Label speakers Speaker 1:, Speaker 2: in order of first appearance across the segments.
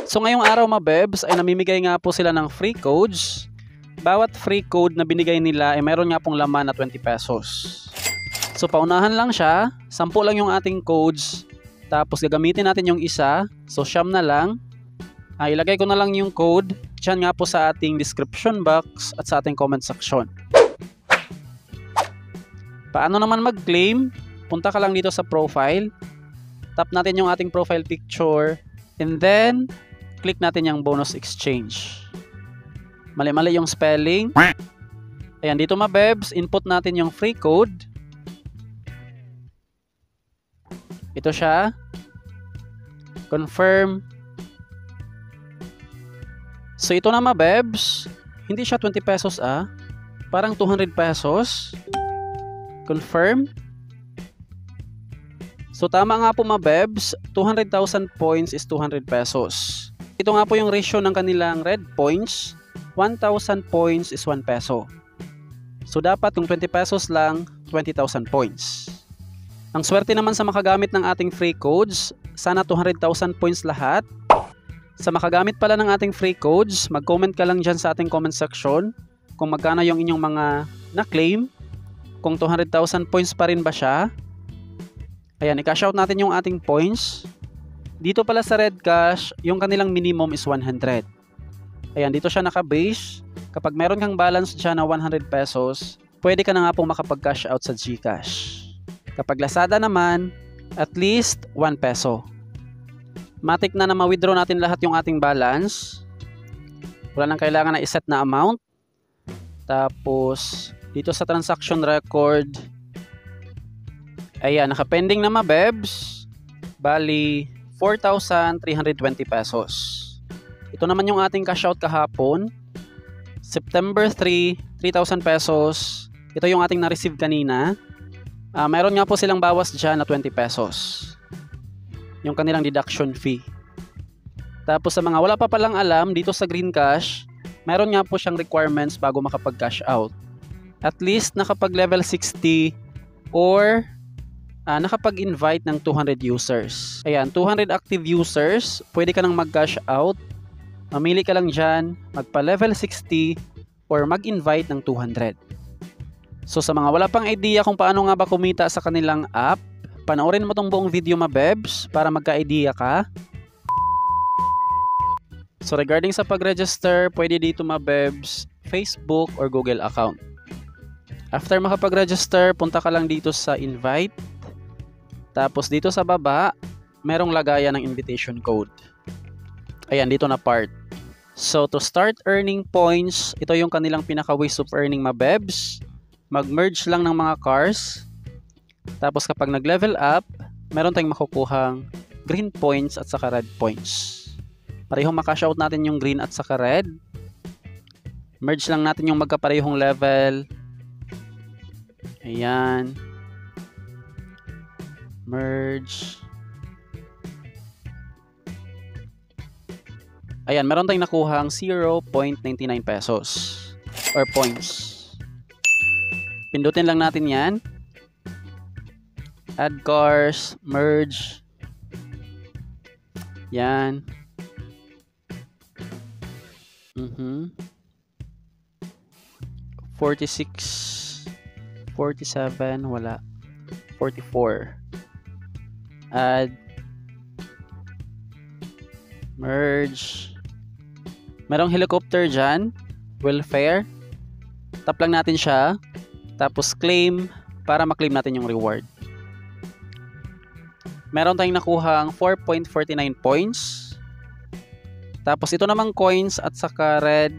Speaker 1: So ngayong araw mabebs ay namimigay nga po sila ng free codes. Bawat free code na binigay nila ay mayroon nga pong laman na 20 pesos. So paunahan lang siya, 10 lang yung ating codes. Tapos gagamitin natin yung isa, so siyam na lang. Ilagay ko na lang yung code dyan nga po sa ating description box at sa ating comment section. Paano naman mag-claim? Punta ka lang dito sa profile. Tap natin yung ating profile picture. And then, click natin yung bonus exchange. Mali-mali yung spelling. Ayan, dito mabebs, input natin yung free code. Ito siya. Confirm. So ito na mabebs, hindi siya 20 pesos parang 200 pesos. Confirm. So tama nga po mabebs, 200,000 points is 200 pesos. Ito nga po yung ratio ng kanilang red points, 1,000 points is 1 peso. So dapat kung 20 pesos lang, 20,000 points. Ang swerte naman sa makagamit ng ating free codes, sana 200,000 points lahat. Sa makagamit pala ng ating free codes, mag-comment ka lang dyan sa ating comment section kung magkano yung inyong mga na-claim, kung 200,000 points pa rin ba siya. Ayan, i-cash out natin yung ating points. Dito pala sa Red Cash, yung kanilang minimum is 100. Ayan, dito siya naka-base. Kapag meron kang balance dyan na 100 pesos, pwede ka na nga pong makapag-cash out sa GCash. Kapag Lazada naman, at least 1 peso. Matik na ma-withdraw natin lahat yung ating balance. Wala nang kailangan na iset na amount. Tapos, dito sa transaction record, ayan, naka-pending na mabebs. Bali, 4,320 pesos. Ito naman yung ating cash out kahapon. September 3, 3,000 pesos. Ito yung ating na-receive kanina. Mayroon nga po silang bawas dyan na 20 pesos. Yung kanilang deduction fee. Tapos sa mga wala pa palang alam, dito sa Green Cash, mayroon nga po siyang requirements bago makapag-cash out. At least nakapag level 60 or nakapag-invite ng 200 users. Ayan, 200 active users, pwede ka nang mag-cash out. Mamili ka lang dyan, magpa level 60 or mag-invite ng 200. So sa mga wala pang idea kung paano nga ba kumita sa kanilang app, panoorin mo tong buong video mabebs para magka-idea ka. So regarding sa pag-register, pwede dito mabebs, Facebook or Google account. After makapag-register, punta ka lang dito sa invite. Tapos dito sa baba, merong lagayan ng invitation code. Ayan, dito na part. So to start earning points, ito yung kanilang pinaka ways of earning mabebs. Mag-merge lang ng mga cars. Tapos kapag nag-level up, meron tayong makukuhang green points at saka red points. Parehong makash out natin yung green at saka red. Merge lang natin yung magkaparehong level. Ayan. Merge. Ayan, meron tayong nakuhang 0.99 pesos or points. Pindutin lang natin yan. Add cars, merge. Yan. 46, 47, wala. 44. Add. Merge. Merong helicopter dyan. Welfare. Tap lang natin siya. Tapos claim para maklaim natin yung reward. Meron tayong nakuhang 4.49 points. Tapos ito namang coins at saka red,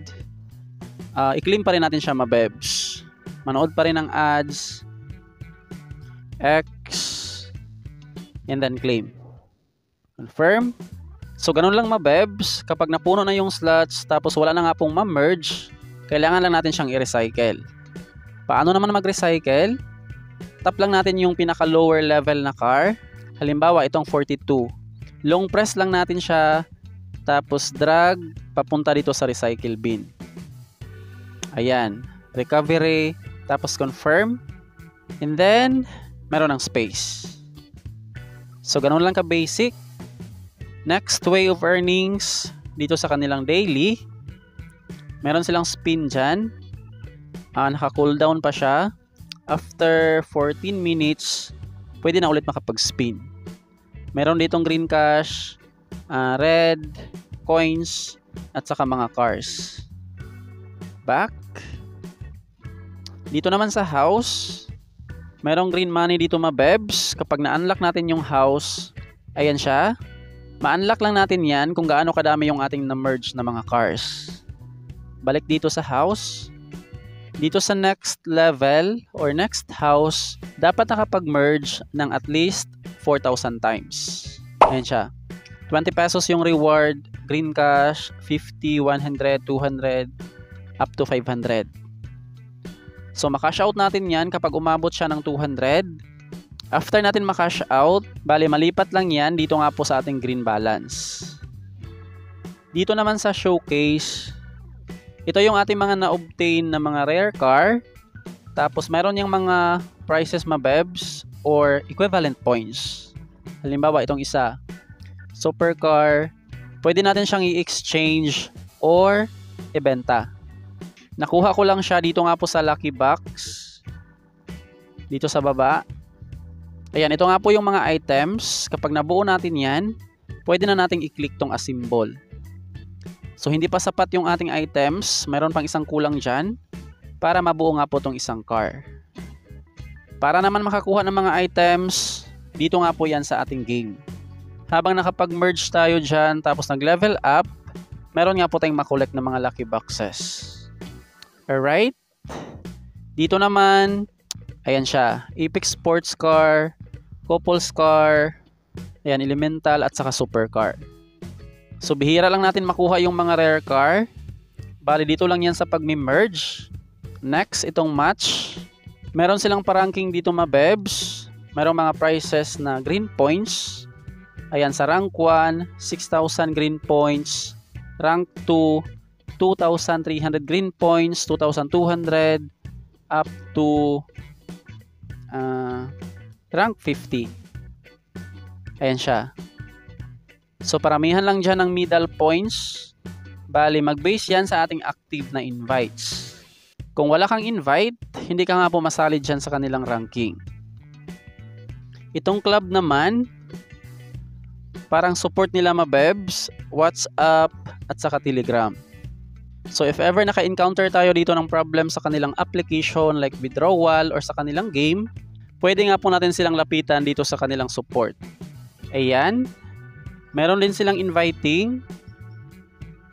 Speaker 1: i-claim pa rin natin siya mabebs. Manood pa rin ng ads. X. And then claim. Confirm. So ganun lang mabebs. Kapag napuno na yung slots tapos wala na nga pong ma-merge, kailangan lang natin siyang i-recycle. Paano naman mag-recycle? Tap lang natin yung pinaka lower level na car. Halimbawa, itong 42. Long press lang natin siya, tapos drag papunta dito sa recycle bin. Ayan, recovery, tapos confirm. And then, meron ng space. So, ganun lang ka-basic. Next way of earnings, dito sa kanilang daily. Meron silang spin dyan. Naka-cooldown pa siya. After 14 minutes, pwede na ulit makapag-spin. Meron ditong green cash, red, coins, at saka mga cars. Back. Dito naman sa house, merong green money dito mabebs. Kapag na-unlock natin yung house, ayan siya. Ma-unlock lang natin yan kung gaano kadami yung ating na-merge na mga cars. Balik dito sa house. Dito sa next level or next house, dapat nakapag-merge ng at least 4,000 times. Ayan siya. 20 pesos yung reward, green cash, 50, 100, 200, up to 500. So makash out natin yan kapag umabot siya ng 200. After natin makash out, bali malipat lang yan dito nga po sa ating green balance. Dito naman sa showcase, ito yung ating mga na-obtain na mga rare car. Tapos meron yung mga prices mabebs or equivalent points. Halimbawa itong isa, supercar, pwede natin siyang i-exchange or ibenta. Nakuha ko lang siya dito nga po sa lucky box. Dito sa baba. Ayan, ito nga po yung mga items. Kapag nabuo natin yan, pwede na nating i-click tong as symbol. So hindi pa sapat yung ating items, meron pang isang kulang dyan para mabuo nga po tong isang car. Para naman makakuha ng mga items, dito nga po yan sa ating game. Habang nakapag-merge tayo dyan tapos nag-level up, meron nga po tayong makolect ng mga lucky boxes. Alright? Dito naman, ayan siya, Apex Sports Car, Couples Car, ayan, Elemental at saka Supercar. So bihira lang natin makuha yung mga rare car. Bali dito lang yan sa pag-merge. Next, itong match. Meron silang paranking dito mabebs. Merong mga prices na green points. Ayan, sa rank 1, 6,000 green points. Rank 2, 2,300 green points, 2,200 up to rank 50. Ayan siya. So paramihan lang dyan ng middle points. Bali mag-base yan sa ating active na invites. Kung wala kang invite, hindi ka nga po masali dyan sa kanilang ranking. Itong club naman, parang support nila mabebs, WhatsApp at saka Telegram. So if ever naka-encounter tayo dito ng problem sa kanilang application like withdrawal or sa kanilang game, pwede nga po natin silang lapitan dito sa kanilang support. Ayan. Meron din silang inviting,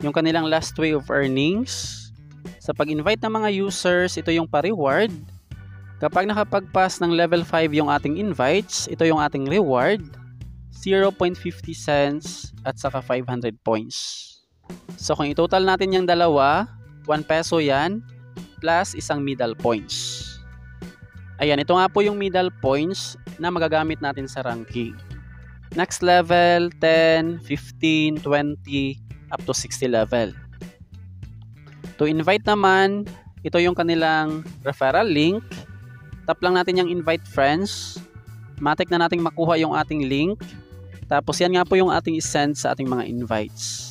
Speaker 1: yung kanilang last way of earnings. Sa pag-invite ng mga users, ito yung pa-reward. Kapag nakapag-pass ng level 5 yung ating invites, ito yung ating reward, 0.50 cents at saka 500 points. So kung i-total natin yung dalawa, 1 peso yan, plus isang middle points. Ayan, ito nga po yung middle points na magagamit natin sa ranking. Next level, 10, 15, 20, up to 60 level. To invite naman, ito yung kanilang referral link. Tap lang natin yung invite friends. Matik na nating makuha yung ating link. Tapos yan nga po yung ating isend sa ating mga invites.